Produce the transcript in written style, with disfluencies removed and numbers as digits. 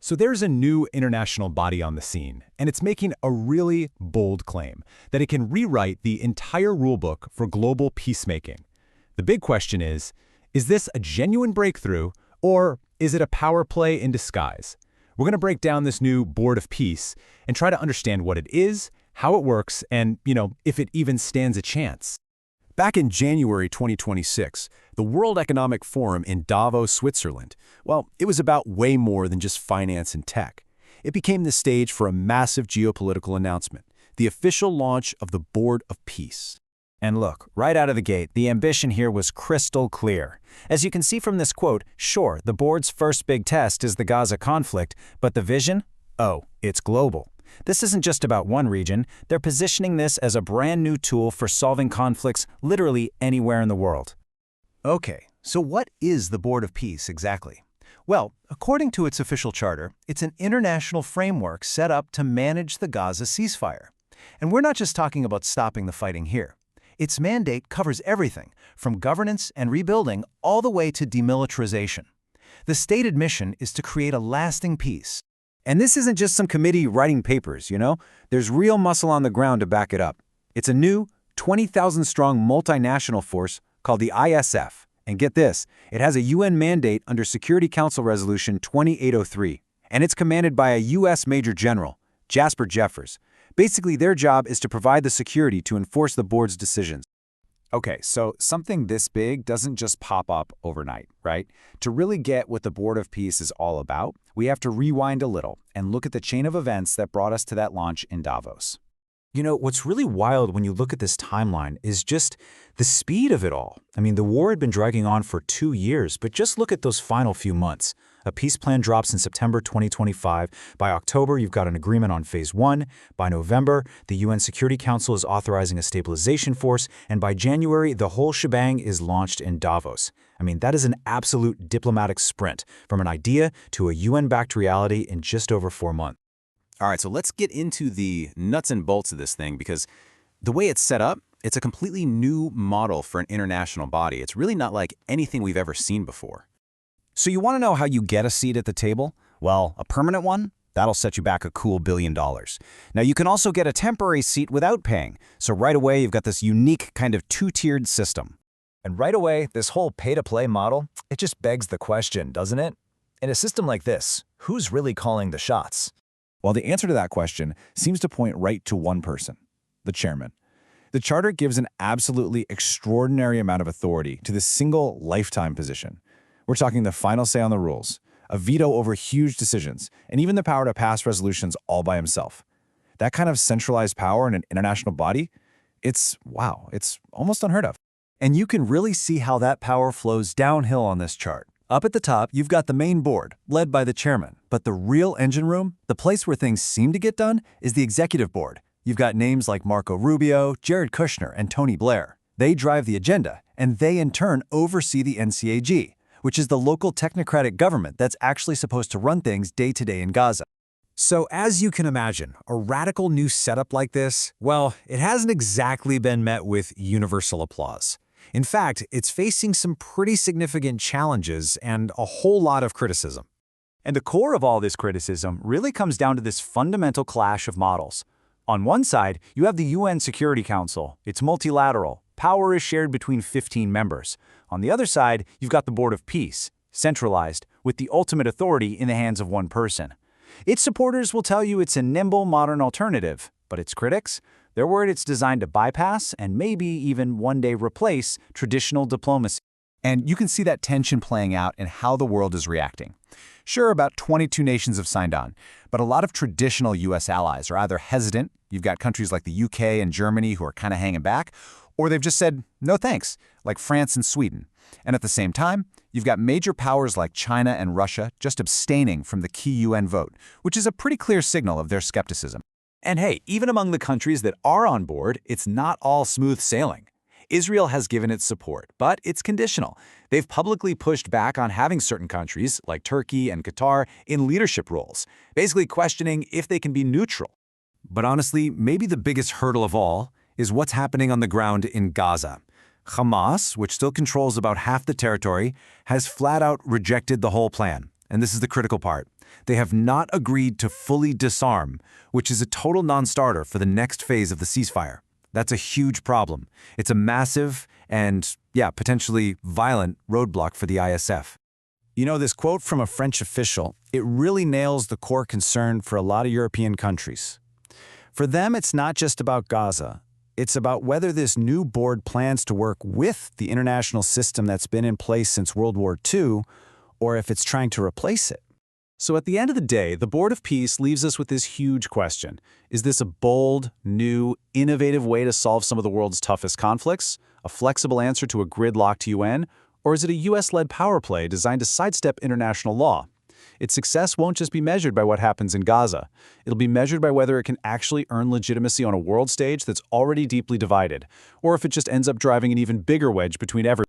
So there's a new international body on the scene, and it's making a really bold claim that it can rewrite the entire rulebook for global peacemaking. The big question is this a genuine breakthrough, or is it a power play in disguise? We're going to break down this new Board of Peace and try to understand what it is, how it works, and, if it even stands a chance. Back in January 2026, the World Economic Forum in Davos, Switzerland, well, it was about way more than just finance and tech. It became the stage for a massive geopolitical announcement, the official launch of the Board of Peace. And look, right out of the gate, the ambition here was crystal clear. As you can see from this quote, sure, the board's first big test is the Gaza conflict, but the vision? Oh, it's global. This isn't just about one region. They're positioning this as a brand new tool for solving conflicts literally anywhere in the world. Okay, so what is the Board of Peace exactly? Well, according to its official charter, it's an international framework set up to manage the Gaza ceasefire. And we're not just talking about stopping the fighting here. Its mandate covers everything, from governance and rebuilding all the way to demilitarization. The stated mission is to create a lasting peace. And this isn't just some committee writing papers, There's real muscle on the ground to back it up. It's a new, 20,000-strong multinational force called the ISF. And get this, it has a UN mandate under Security Council Resolution 2803. And it's commanded by a U.S. Major General, Jasper Jeffers. Basically, their job is to provide the security to enforce the board's decisions. Okay, so something this big doesn't just pop up overnight, right? To really get what the Board of Peace is all about, we have to rewind a little and look at the chain of events that brought us to that launch in Davos. What's really wild when you look at this timeline is just the speed of it all. I mean, the war had been dragging on for 2 years, but just look at those final few months. A peace plan drops in September 2025. By October, you've got an agreement on Phase 1. By November, the UN Security Council is authorizing a stabilization force. And by January, the whole shebang is launched in Davos. I mean, that is an absolute diplomatic sprint from an idea to a UN-backed reality in just over 4 months. All right, so let's get into the nuts and bolts of this thing, because the way it's set up, it's a completely new model for an international body. It's really not like anything we've ever seen before. So you want to know how you get a seat at the table? Well, a permanent one? That'll set you back a cool $1 billion. Now, you can also get a temporary seat without paying. So right away, you've got this unique kind of two-tiered system. And right away, this whole pay-to-play model, it just begs the question, doesn't it? In a system like this, who's really calling the shots? Well, the answer to that question seems to point right to one person, the chairman. The charter gives an absolutely extraordinary amount of authority to this single lifetime position. We're talking the final say on the rules, a veto over huge decisions, and even the power to pass resolutions all by himself. That kind of centralized power in an international body, it's almost unheard of. And you can really see how that power flows downhill on this chart. Up at the top, you've got the main board, led by the chairman. But the real engine room, the place where things seem to get done, is the executive board. You've got names like Marco Rubio, Jared Kushner, and Tony Blair. They drive the agenda, and they in turn oversee the NCAG, which is the local technocratic government that's actually supposed to run things day to day in Gaza. So as you can imagine, a radical new setup like this, well, it hasn't exactly been met with universal applause. In fact, it's facing some pretty significant challenges and a whole lot of criticism. And the core of all this criticism really comes down to this fundamental clash of models. On one side, you have the UN Security Council. It's multilateral. Power is shared between 15 members. On the other side, you've got the Board of Peace, centralized, with the ultimate authority in the hands of one person. Its supporters will tell you it's a nimble, modern alternative, but its critics? They're worried it's designed to bypass and maybe even one day replace traditional diplomacy. And you can see that tension playing out in how the world is reacting. Sure, about 22 nations have signed on, but a lot of traditional U.S. allies are either hesitant, you've got countries like the UK and Germany who are kind of hanging back, or they've just said, no thanks, like France and Sweden. And at the same time, you've got major powers like China and Russia just abstaining from the key UN vote, which is a pretty clear signal of their skepticism. And hey, even among the countries that are on board, it's not all smooth sailing. Israel has given its support, but it's conditional. They've publicly pushed back on having certain countries, like Turkey and Qatar, in leadership roles, basically questioning if they can be neutral. But honestly, maybe the biggest hurdle of all is what's happening on the ground in Gaza. Hamas, which still controls about half the territory, has flat out rejected the whole plan. And this is the critical part. They have not agreed to fully disarm, which is a total non-starter for the next phase of the ceasefire. That's a huge problem. It's a massive and, potentially violent roadblock for the ISF. You know, this quote from a French official, it really nails the core concern for a lot of European countries. For them, it's not just about Gaza. It's about whether this new board plans to work with the international system that's been in place since World War II, or if it's trying to replace it. So at the end of the day, the Board of Peace leaves us with this huge question. Is this a bold, new, innovative way to solve some of the world's toughest conflicts? A flexible answer to a gridlocked UN? Or is it a US-led power play designed to sidestep international law? Its success won't just be measured by what happens in Gaza. It'll be measured by whether it can actually earn legitimacy on a world stage that's already deeply divided, or if it just ends up driving an even bigger wedge between everyone.